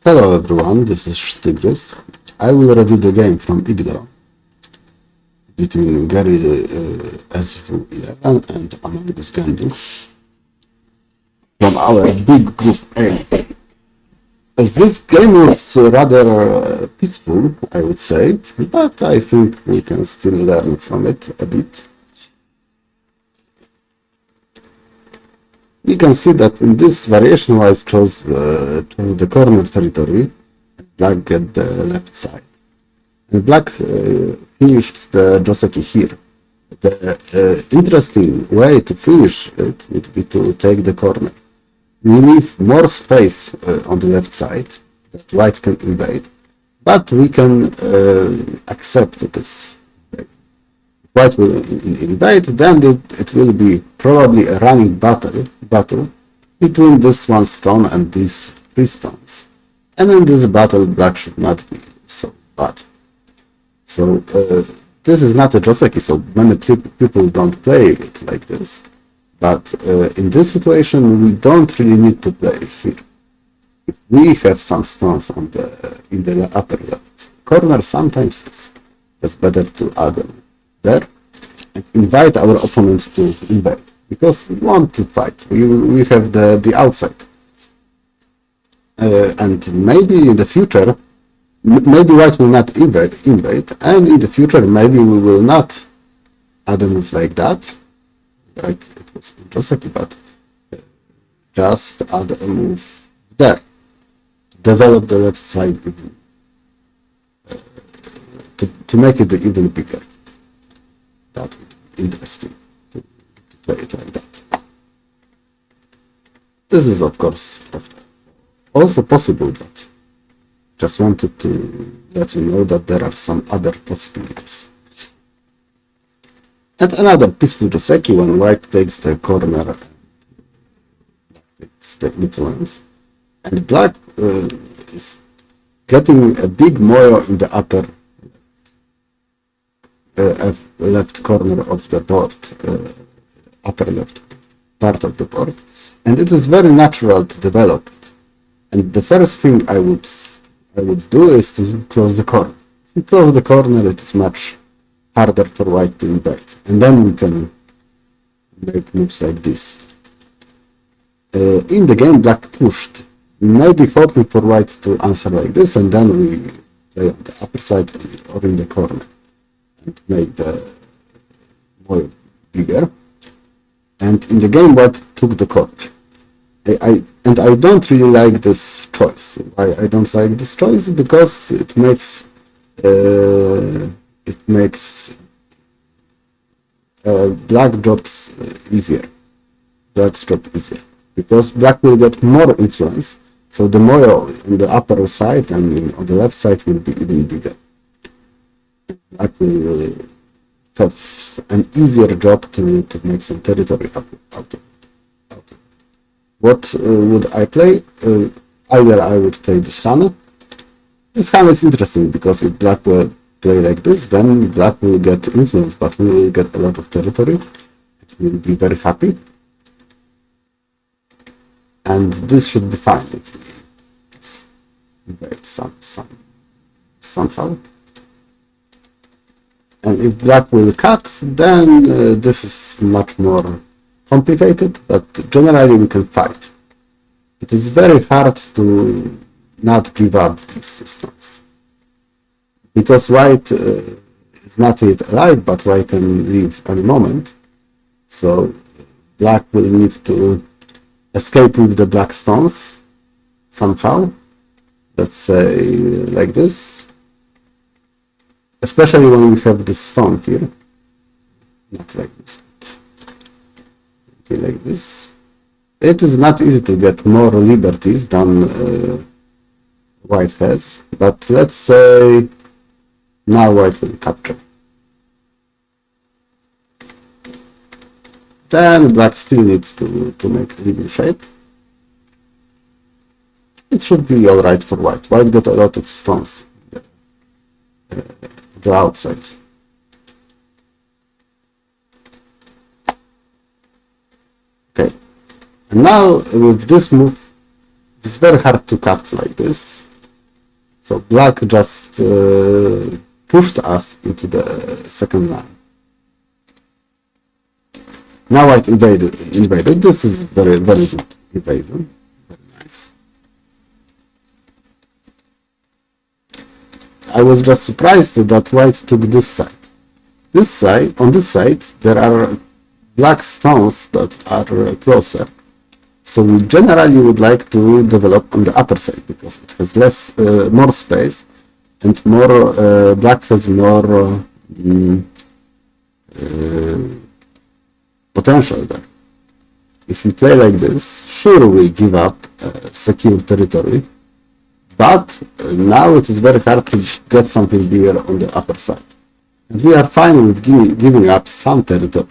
Hello everyone, this is Tigris. I will review the game from Igdo between gerrysw11 and Amongus Genduch from our big group A. This game was rather peaceful, I would say, but I think we can still learn from it a bit. We can see that in this variation white chose the corner territory, black get the left side. And black finished the Joseki here. The interesting way to finish it would be to take the corner. We leave more space on the left side that white can invade, but we can accept this. White will invade, then it will be probably a running battle between this one stone and these three stones. And in this battle, black should not be so bad. So this is not a Joseki, so many people don't play it like this. But in this situation, we don't really need to play here. If we have some stones on in the upper left corner, sometimes it's better to add them there and invite our opponent to invade, because we want to fight. We have the outside, and maybe in the future, maybe white will not invade, and in the future maybe we will not add a move like that, like it was in Joseki, but just add a move there, develop the left side even, to make it even bigger. That would be interesting to play it like that. This is of course also possible, but just wanted to let you know that there are some other possibilities. And another peaceful Joseki when white takes the corner and black takes the influence, and black is getting a big moyo in the upper left corner of the board, upper left part of the board, and it is very natural to develop it. And the first thing I would do is to close the corner. If we close the corner, it is much harder for white to invade, and then we can make moves like this. In the game, black pushed, maybe hoping for white to answer like this, and then we play on the upper side or in the corner and make the moyo bigger. And in the game, white took the corner. I don't really like this choice. Why I don't like this choice? Because it makes black jobs easier. Black's job easier, because black will get more influence. So the moyo on the upper side and on the left side will be even bigger. Black will have an easier job to make some territory out of it. What would I play? Either I would play this Hana. This Hana is interesting because if black will play like this, then black will get influence, but we will get a lot of territory. It will be very happy. And this should be fine if we invade somehow. And if black will cut, then this is much more complicated, but generally we can fight. It is very hard to not give up these two stones, because white is not yet alive, but white can leave any moment. So black will need to escape with the black stones somehow. Let's say like this. Especially when we have this stone here. Not like this, but like this. It is not easy to get more liberties than white has, but let's say now white will capture. Then black still needs to make a living shape. It should be alright for white. White got a lot of stones. The outside. Okay, and now with this move, it's very hard to cut like this. So black just pushed us into the second line. Now white invaded. This is very good invasion. Very nice. I was just surprised that white took this side. On this side, there are black stones that are closer. So we generally would like to develop on the upper side because it has more space, and more black has more potential there. If we play like this, sure we give up secure territory, but now it is very hard to get something bigger on the upper side. And we are fine with giving up some territory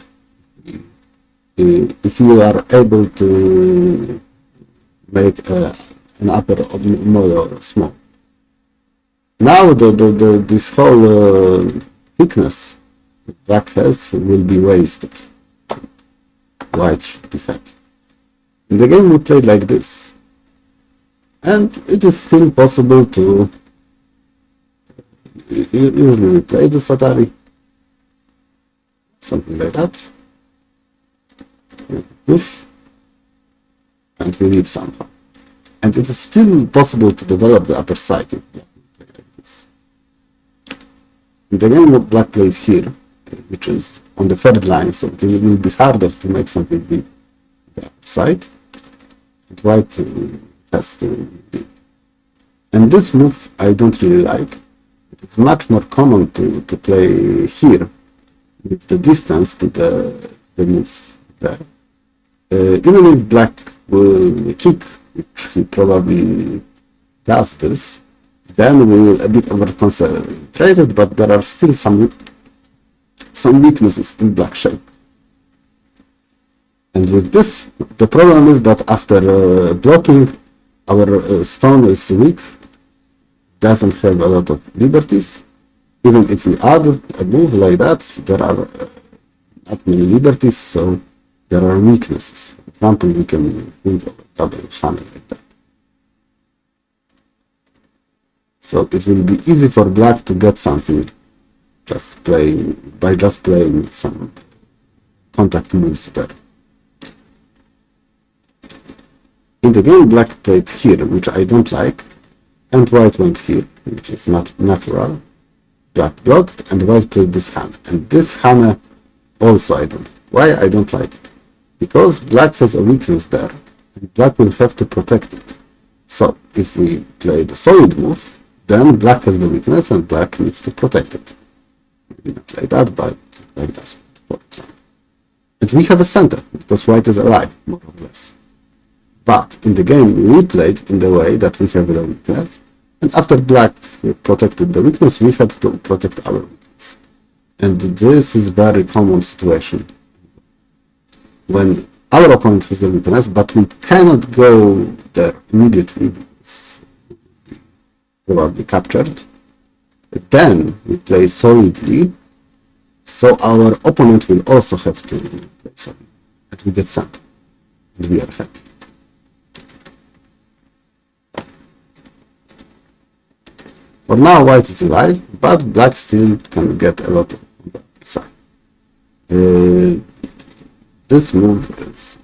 if you are able to make an upper more small. Now this whole thickness black has will be wasted. White should be happy. In the game we played like this, and it is still possible to usually we play the Atari, something like that, push, and we leave somehow. And it is still possible to develop the upper side if black play like this. In the game what black plays here, which is on the third line, so it will be harder to make something big on the upper side, and white has to leave. And this move I don't really like. It is much more common to play here with the distance to the move there. Even if black will kick, which he probably does this, then we will a bit over-concentrated, but there are still some weaknesses in black shape. And with this, the problem is that after blocking, our stone is weak, doesn't have a lot of liberties. Even if we add a move like that, there are not many liberties, so there are weaknesses. For example, we can think of a double funnel like that. So it will be easy for black to get something by just playing some contact moves there. In the game, black played here, which I don't like, and white went here, which is not natural. Black blocked, and white played this hand. And this hand also I don't like. Why I don't like it? Because black has a weakness there, and black will have to protect it. So, if we play the solid move, then black has the weakness, and black needs to protect it. Maybe not like that, but like that, for example. And we have a center, because white is alive, more or less. But in the game, we played in the way that we have the weakness, and after black protected the weakness, we had to protect our weakness. And this is very common situation. When our opponent has the weakness, but we cannot go there immediately, because probably captured, then we play solidly, so our opponent will also have to play solidly, and we get center, and we are happy. For now, white is alive, but black still can get a lot on the side. This move is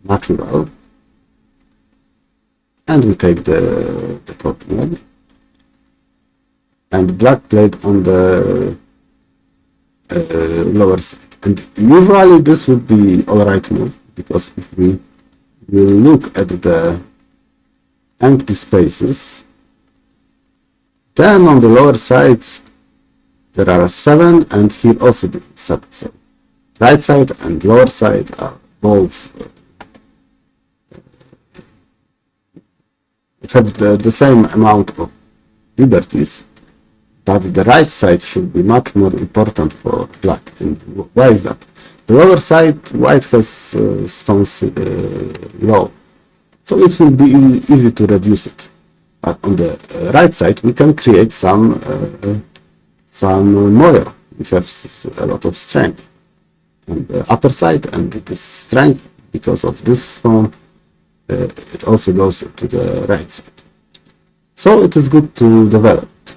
natural, and we take the corner. And black played on the lower side. And usually this would be alright move, because if we will look at the empty spaces, then on the lower side there are 7, and here also 7. So right side and lower side are both have the same amount of liberties, but the right side should be much more important for black. And why is that? The lower side, white has stones low, so it will be easy to reduce it. But on the right side, we can create some moyo. We have a lot of strength on the upper side, and this strength, because of this stone, it also goes to the right side. So it is good to develop it.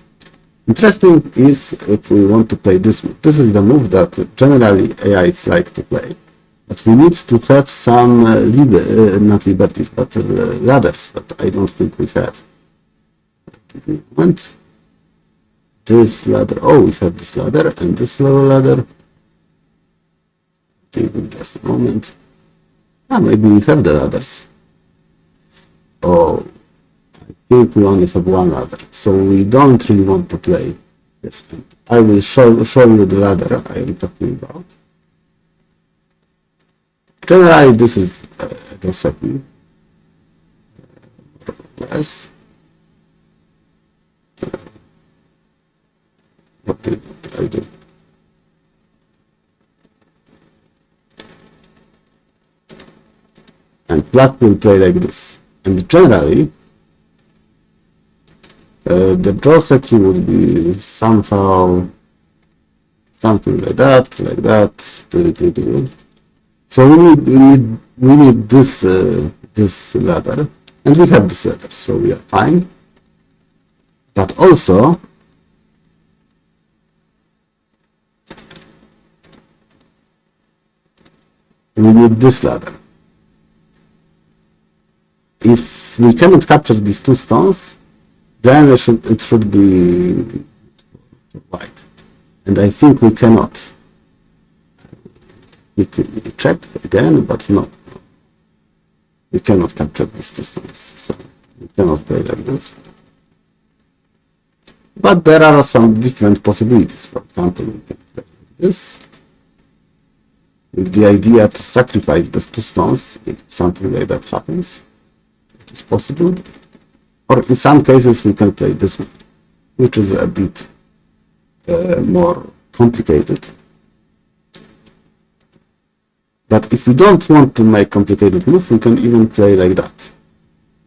Interesting is if we want to play this move. This is the move that generally AIs like to play. But we need to have some not liberties, but ladders that I don't think we have. Give me a moment. This ladder, oh, we have this ladder and this level ladder. Give me just a moment. Maybe we have the ladders. Oh, I think we only have one ladder, so we don't really want to play this. And I will show you the ladder I am talking about. Generally, this is a recipe, more or less. What did I do? And black will play like this. And generally, the draw recipe would be somehow something like that, So we need this ladder, and we have this ladder, so we are fine. But also, we need this ladder. If we cannot capture these two stones, then it should be white, and I think we cannot. We could check again, but no, we cannot capture these two stones, so we cannot play like this. But there are some different possibilities. For example, we can play like this, with the idea to sacrifice these two stones if something like that happens. It is possible. Or in some cases we can play this one, which is a bit more complicated. But if we don't want to make complicated move, we can even play like that.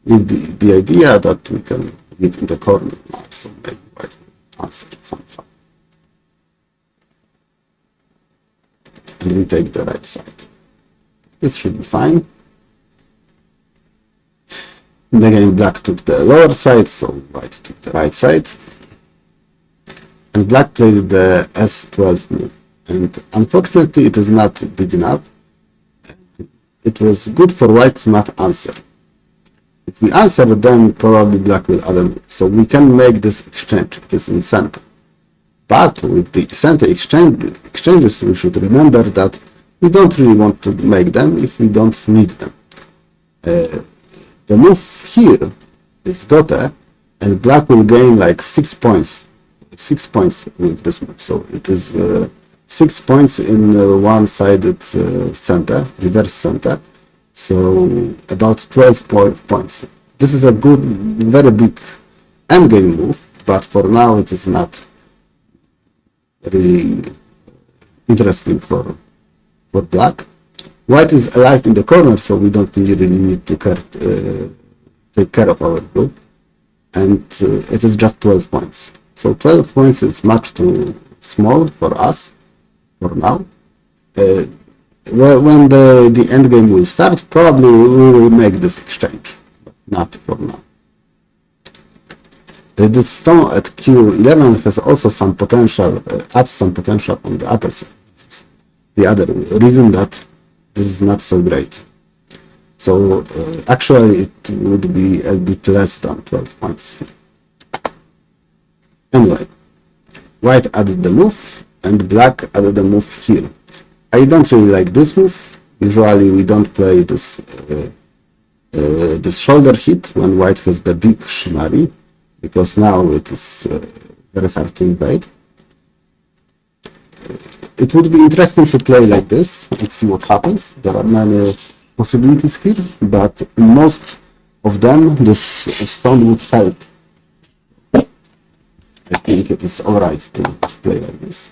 With the idea that we can live in the corner now, so maybe white will answer it somehow. And we take the right side. This should be fine. And again, black took the lower side, so white took the right side. And black played the S12 move. And unfortunately, it is not big enough. It was good for white to not answer. If we answer, then probably black will add a move. So we can make this exchange. It is in center. But with the center exchanges, we should remember that we don't really want to make them if we don't need them. The move here is gote, and black will gain like 6 points. 6 points with this move. So it is 6 points in one-sided center, reverse center. So about 12 points. This is a good, very big endgame move, but for now it is not really interesting for black. White is alive in the corner, so we don't really need to take care of our group. And it is just 12 points. So 12 points is much too small for us for now. When the end game will start, probably we will make this exchange, but not for now. This stone at Q11 has also some potential, adds some potential on the upper side. It's the other reason that this is not so great. So actually it would be a bit less than 12 points. Anyway, white added the move and black added the move here. I don't really like this move. Usually we don't play this this shoulder hit when white has the big Shimari, because now it is very hard to invade. It would be interesting to play like this and see what happens. There are many possibilities here, but in most of them this stone would help. I think it is alright to play like this.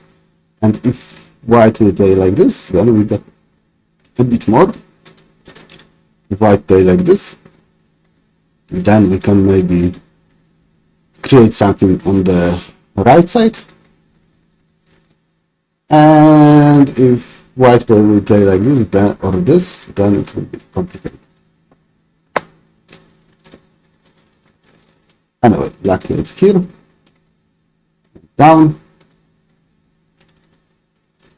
And if white will play like this, then we get a bit more. If white play like this, then we can maybe create something on the right side. And if white will play like this, then, or this, then it will be complicated. Anyway, black played here, down.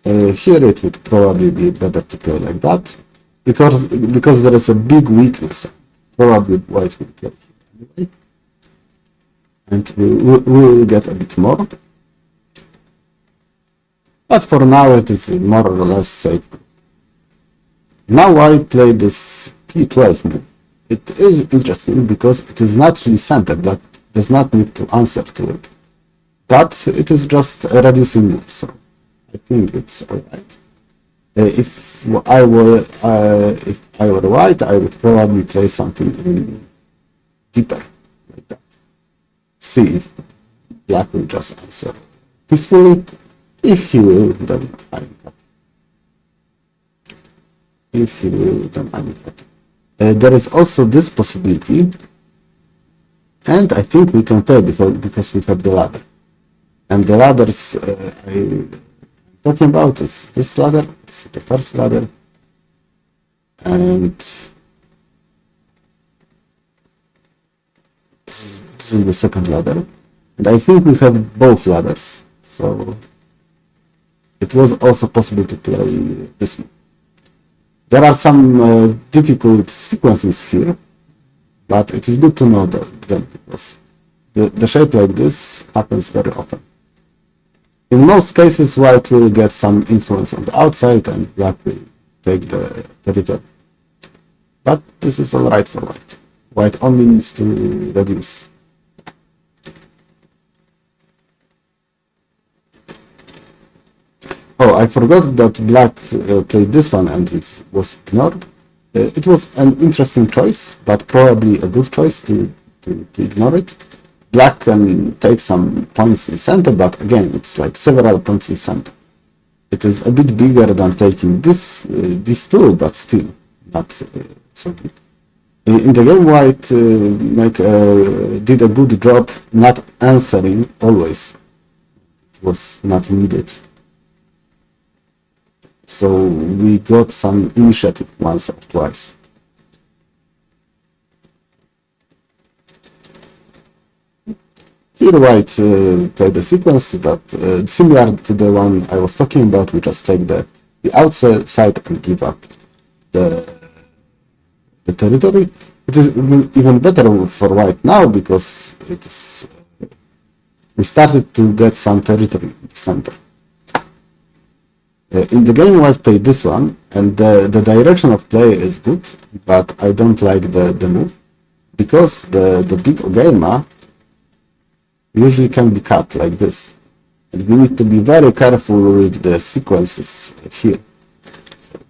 Here it would probably be better to play like that, because there is a big weakness. Probably white will play here anyway, and we will get a bit more. But for now it is more or less safe. Now I play this p12 move. It is interesting because it is not really center, but does not need to answer to it. But it is just a reducing move, so I think it's alright. If I were white, I would probably play something deeper, like that. See if black will just answer peacefully. If he will, then I'm happy. If he will, then I'm happy. There is also this possibility, and I think we can play because we have the ladder. And the ladders I'm talking about is this ladder, it's the first ladder, and this is the second ladder. And I think we have both ladders, so it was also possible to play this one. There are some difficult sequences here, but it is good to know them because the shape like this happens very often. In most cases, white will get some influence on the outside and black will take the territory. But this is alright for white. White only needs to reduce. Oh, I forgot that black played this one and it was ignored. It was an interesting choice, but probably a good choice to ignore it. Black can take some points in center, but again, it's like several points in center. It is a bit bigger than taking these two, but still not so big. In the game, white did a good job not answering always. It was not needed. So we got some initiative once or twice. Here white played a sequence that similar to the one I was talking about. We just take the outside and give up the territory. It is even better for white now because it is we started to get some territory in the center. In the game, white played this one, and the direction of play is good, but I don't like the move, because the big Ogema usually can be cut like this, and we need to be very careful with the sequences here.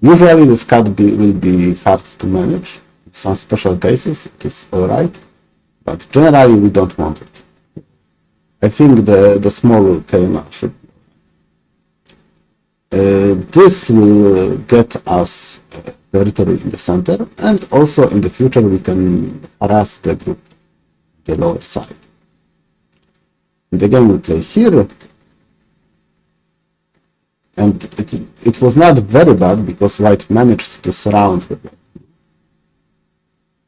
Usually this cut will be hard to manage. In some special cases it is alright, but generally we don't want it. I think the small Ogema should. This will get us territory in the center, and also in the future we can harass the group on the lower side. In the game we play here, and it was not very bad because white managed to surround the black.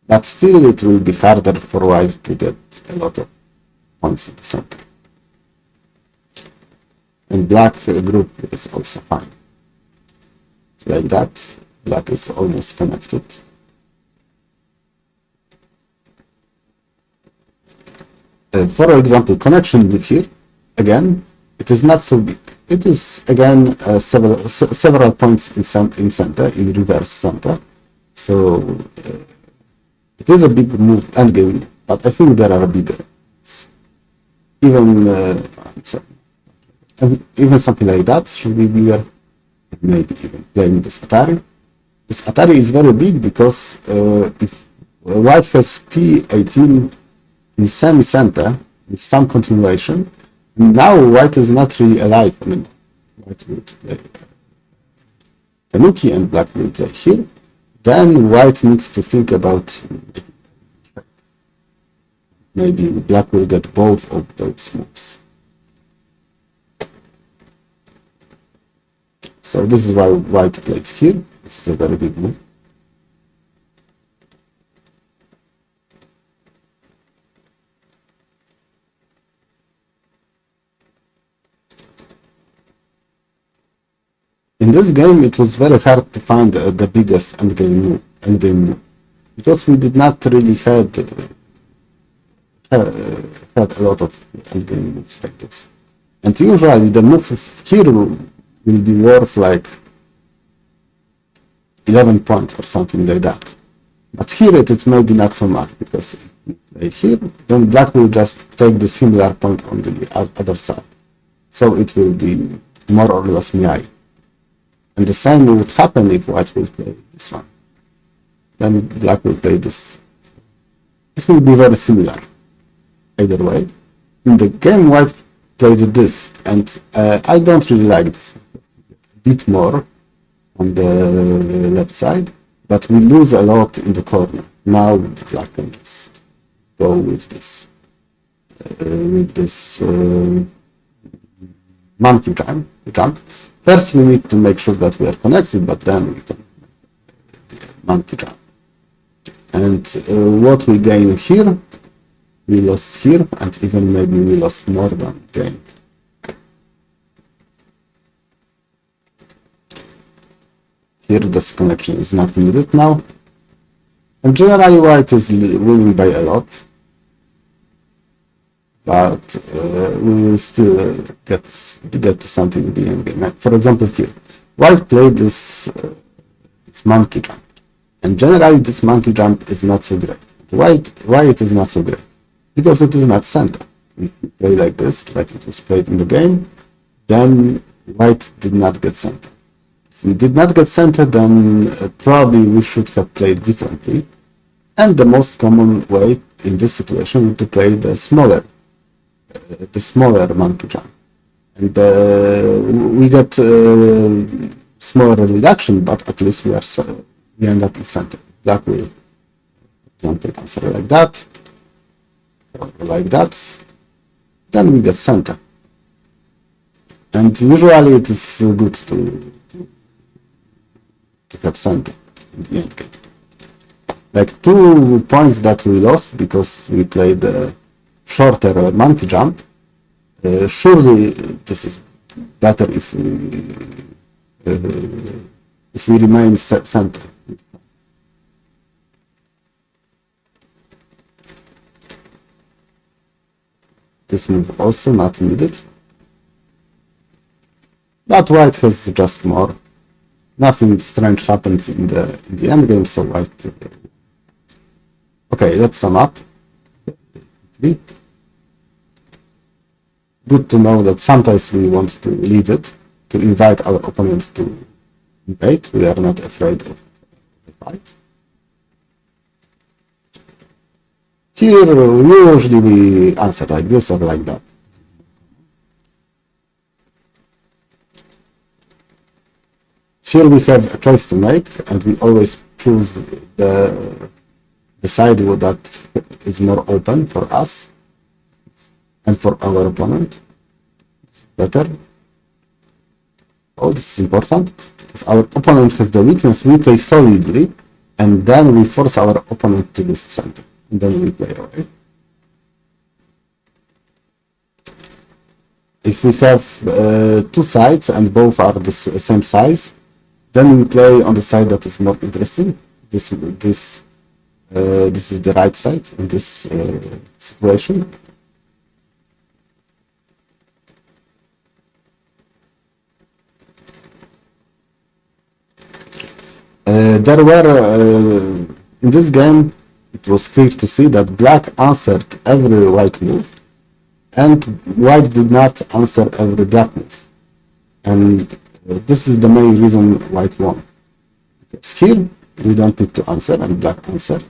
But still it will be harder for white to get a lot of points in the center. And black group is also fine. Like that, black is almost connected. For example, connection here, again, it is not so big. It is again several points in center, in reverse center. So it is a big move, endgame, but I think there are bigger. Even something like that should be bigger. Maybe even playing this Atari. This Atari is very big because if white has P18 in semi-center with some continuation, now white is not really alive. I mean, white will play Tanuki and black will play here. Then white needs to think about maybe black will get both of those moves. So this is why white played here. This is a very big move. In this game, it was very hard to find the biggest endgame move because we did not really had a lot of endgame moves like this. And usually the move here will be worth like 11 points or something like that. But here it is maybe not so much, because if we play here, then black will just take the similar point on the other side. So it will be more or less miai. And the same would happen if white will play this one. Then black will play this. It will be very similar either way. In the game, white played this, and I don't really like this one. A bit more on the left side, but we lose a lot in the corner. Now black can just go with this monkey jump. First we need to make sure that we are connected, but then we can monkey jump. And what we gain here, we lost here, and even maybe we lost more than gained. Here this connection is not needed now. And generally white is winning by a lot. But we will still get to something in the end game. For example here, white played this monkey jump. And generally this monkey jump is not so great. Why it is not so great? Because it is not center. If we play like this, like it was played in the game, then white did not get center. If we did not get center, then probably we should have played differently. And the most common way in this situation would to play the smaller monkey jump. And we get smaller reduction, but at least we end up in center. Black will, for example, answer like that, or like that. Then we get center. And usually it is good to have center in the end game. Like 2 points that we lost because we played a shorter monkey jump. Surely this is better if we remain center. This move also not needed. But white has just more. Nothing strange happens in the end game, so white. Okay, let's sum up. Good to know that sometimes we want to leave it, to invite our opponent to invade. We are not afraid of the fight. Here, usually we answer like this or like that. Here we have a choice to make, and we always choose the side that is more open for us and for our opponent. It's better. Oh, this is important. If our opponent has the weakness, we play solidly, and then we force our opponent to lose center. And then we play away. If we have two sides and both are the same size, then we play on the side that is more interesting. This is the right side in this situation. There were in this game, it was clear to see that black answered every white move, and white did not answer every black move. And this is the main reason white won. Because here we don't need to answer, and black answered.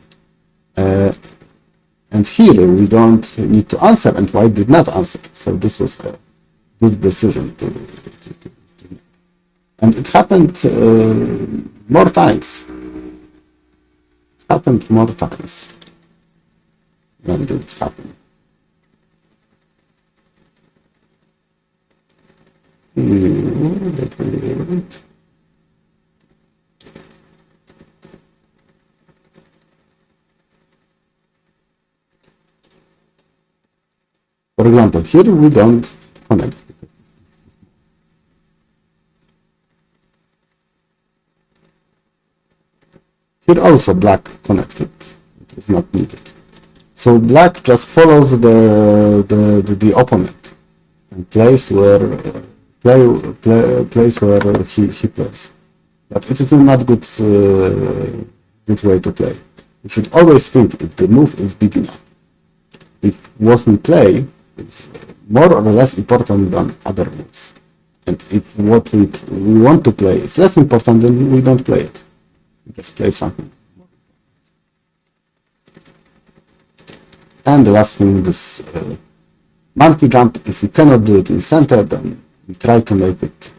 And here we don't need to answer, and white did not answer. So this was a good decision to make. And it happened more times. It happened more times. When did it happen? Let me read it. For example, here we don't connect because Here also black connected. It was not needed. So black just follows the opponent and plays where plays where he plays. But it is not good good way to play. You should always think if the move is big enough. If what we play is more or less important than other moves, and if what we want to play is less important, then we don't play it. We just play something. And the last thing, this monkey jump. If we cannot do it in center, then we try to make it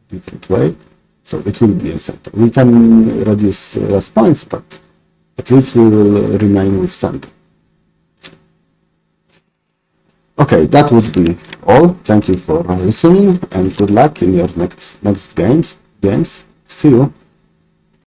different way, so it will be in center. We can reduce less points, but at least we will remain with center. Okay, that would be all. Thank you for listening, and good luck in your next games. See you.